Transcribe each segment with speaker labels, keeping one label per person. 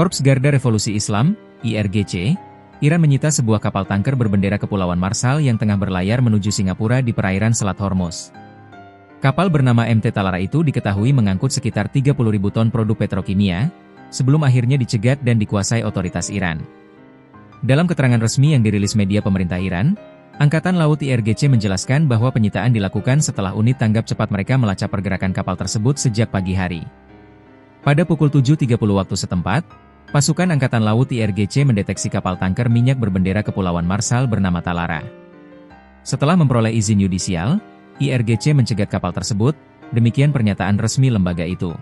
Speaker 1: Korps Garda Revolusi Islam, IRGC, Iran menyita sebuah kapal tanker berbendera Kepulauan Marshall yang tengah berlayar menuju Singapura di perairan Selat Hormuz. Kapal bernama MT Talara itu diketahui mengangkut sekitar 30.000 ton produk petrokimia, sebelum akhirnya dicegat dan dikuasai otoritas Iran. Dalam keterangan resmi yang dirilis media pemerintah Iran, Angkatan Laut IRGC menjelaskan bahwa penyitaan dilakukan setelah unit tanggap cepat mereka melacak pergerakan kapal tersebut sejak pagi hari. Pada pukul 7.30 waktu setempat, pasukan Angkatan Laut IRGC mendeteksi kapal tanker minyak berbendera Kepulauan Marshall bernama Talara. Setelah memperoleh izin yudisial, IRGC mencegat kapal tersebut, demikian pernyataan resmi lembaga itu.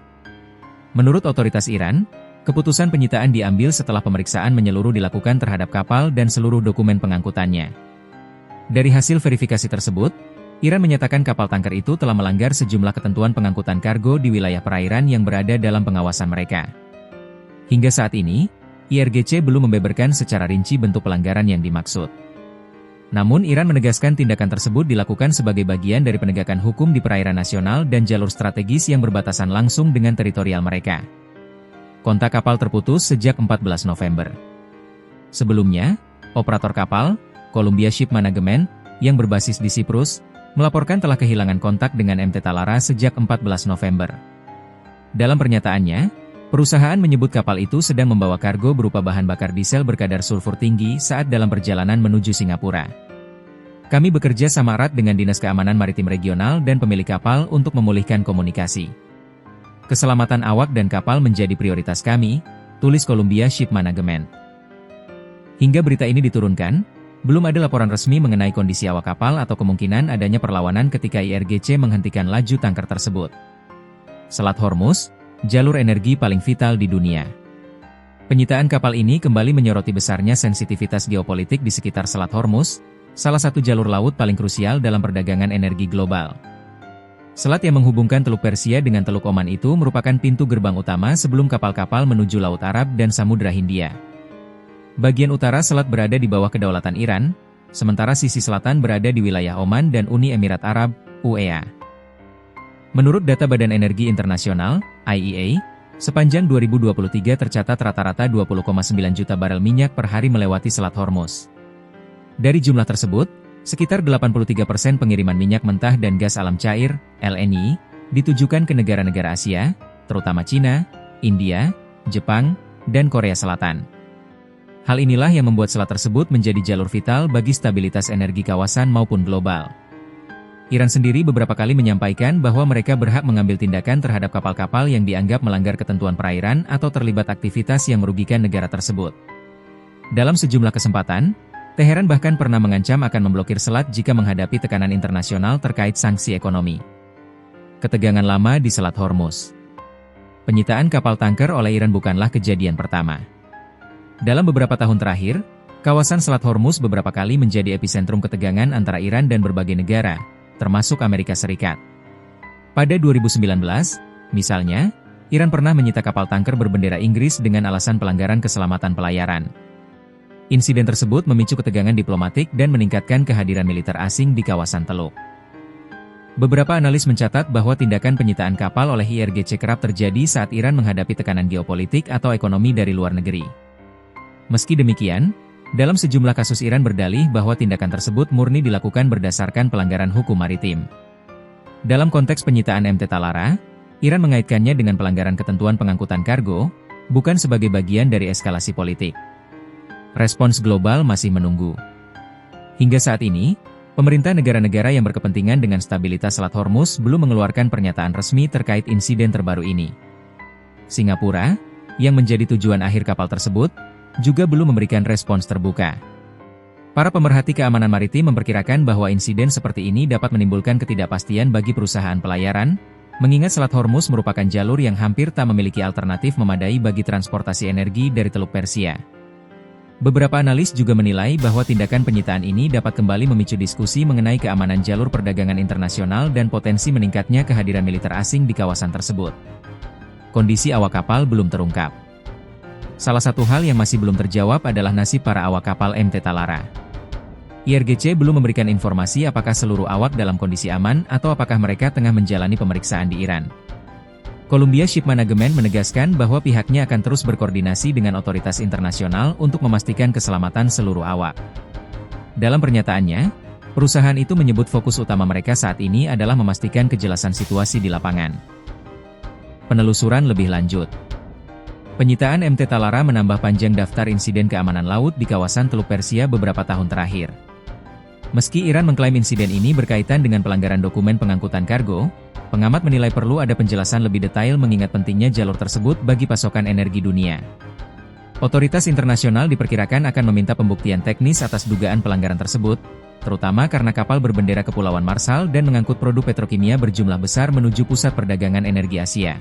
Speaker 1: Menurut otoritas Iran, keputusan penyitaan diambil setelah pemeriksaan menyeluruh dilakukan terhadap kapal dan seluruh dokumen pengangkutannya. Dari hasil verifikasi tersebut, Iran menyatakan kapal tanker itu telah melanggar sejumlah ketentuan pengangkutan kargo di wilayah perairan yang berada dalam pengawasan mereka. Hingga saat ini, IRGC belum membeberkan secara rinci bentuk pelanggaran yang dimaksud. Namun Iran menegaskan tindakan tersebut dilakukan sebagai bagian dari penegakan hukum di perairan nasional dan jalur strategis yang berbatasan langsung dengan teritorial mereka. Kontak kapal terputus sejak 14 November. Sebelumnya, operator kapal, Columbia Ship Management, yang berbasis di Siprus, melaporkan telah kehilangan kontak dengan MT Talara sejak 14 November. Dalam pernyataannya, perusahaan menyebut kapal itu sedang membawa kargo berupa bahan bakar diesel berkadar sulfur tinggi saat dalam perjalanan menuju Singapura. Kami bekerja sama erat dengan Dinas Keamanan Maritim Regional dan pemilik kapal untuk memulihkan komunikasi. Keselamatan awak dan kapal menjadi prioritas kami, tulis Columbia Ship Management. Hingga berita ini diturunkan, belum ada laporan resmi mengenai kondisi awak kapal atau kemungkinan adanya perlawanan ketika IRGC menghentikan laju tanker tersebut. Selat Hormuz, jalur energi paling vital di dunia. Penyitaan kapal ini kembali menyoroti besarnya sensitivitas geopolitik di sekitar Selat Hormuz, salah satu jalur laut paling krusial dalam perdagangan energi global. Selat yang menghubungkan Teluk Persia dengan Teluk Oman itu merupakan pintu gerbang utama sebelum kapal-kapal menuju Laut Arab dan Samudra Hindia. Bagian utara selat berada di bawah kedaulatan Iran, sementara sisi selatan berada di wilayah Oman dan Uni Emirat Arab, UEA. Menurut data Badan Energi Internasional, IEA, sepanjang 2023 tercatat rata-rata 20,9 juta barel minyak per hari melewati Selat Hormuz. Dari jumlah tersebut, sekitar 83% pengiriman minyak mentah dan gas alam cair, LNG, ditujukan ke negara-negara Asia, terutama Cina, India, Jepang, dan Korea Selatan. Hal inilah yang membuat selat tersebut menjadi jalur vital bagi stabilitas energi kawasan maupun global. Iran sendiri beberapa kali menyampaikan bahwa mereka berhak mengambil tindakan terhadap kapal-kapal yang dianggap melanggar ketentuan perairan atau terlibat aktivitas yang merugikan negara tersebut. Dalam sejumlah kesempatan, Teheran bahkan pernah mengancam akan memblokir selat jika menghadapi tekanan internasional terkait sanksi ekonomi. Ketegangan lama di Selat Hormuz. Penyitaan kapal tanker oleh Iran bukanlah kejadian pertama. Dalam beberapa tahun terakhir, kawasan Selat Hormuz beberapa kali menjadi epicentrum ketegangan antara Iran dan berbagai negara, termasuk Amerika Serikat. Pada 2019, misalnya, Iran pernah menyita kapal tanker berbendera Inggris dengan alasan pelanggaran keselamatan pelayaran. Insiden tersebut memicu ketegangan diplomatik dan meningkatkan kehadiran militer asing di kawasan Teluk. Beberapa analis mencatat bahwa tindakan penyitaan kapal oleh IRGC kerap terjadi saat Iran menghadapi tekanan geopolitik atau ekonomi dari luar negeri. Meski demikian, dalam sejumlah kasus Iran berdalih bahwa tindakan tersebut murni dilakukan berdasarkan pelanggaran hukum maritim. Dalam konteks penyitaan MT Talara, Iran mengaitkannya dengan pelanggaran ketentuan pengangkutan kargo, bukan sebagai bagian dari eskalasi politik. Respons global masih menunggu. Hingga saat ini, pemerintah negara-negara yang berkepentingan dengan stabilitas Selat Hormuz belum mengeluarkan pernyataan resmi terkait insiden terbaru ini. Singapura, yang menjadi tujuan akhir kapal tersebut, juga belum memberikan respons terbuka. Para pemerhati keamanan maritim memperkirakan bahwa insiden seperti ini dapat menimbulkan ketidakpastian bagi perusahaan pelayaran, mengingat Selat Hormuz merupakan jalur yang hampir tak memiliki alternatif memadai bagi transportasi energi dari Teluk Persia. Beberapa analis juga menilai bahwa tindakan penyitaan ini dapat kembali memicu diskusi mengenai keamanan jalur perdagangan internasional dan potensi meningkatnya kehadiran militer asing di kawasan tersebut. Kondisi awak kapal belum terungkap. Salah satu hal yang masih belum terjawab adalah nasib para awak kapal MT Talara. IRGC belum memberikan informasi apakah seluruh awak dalam kondisi aman atau apakah mereka tengah menjalani pemeriksaan di Iran. Columbia Ship Management menegaskan bahwa pihaknya akan terus berkoordinasi dengan otoritas internasional untuk memastikan keselamatan seluruh awak. Dalam pernyataannya, perusahaan itu menyebut fokus utama mereka saat ini adalah memastikan kejelasan situasi di lapangan. Penelusuran lebih lanjut. Penyitaan MT Talara menambah panjang daftar insiden keamanan laut di kawasan Teluk Persia beberapa tahun terakhir. Meski Iran mengklaim insiden ini berkaitan dengan pelanggaran dokumen pengangkutan kargo, pengamat menilai perlu ada penjelasan lebih detail mengingat pentingnya jalur tersebut bagi pasokan energi dunia. Otoritas internasional diperkirakan akan meminta pembuktian teknis atas dugaan pelanggaran tersebut, terutama karena kapal berbendera Kepulauan Marshall dan mengangkut produk petrokimia berjumlah besar menuju pusat perdagangan energi Asia.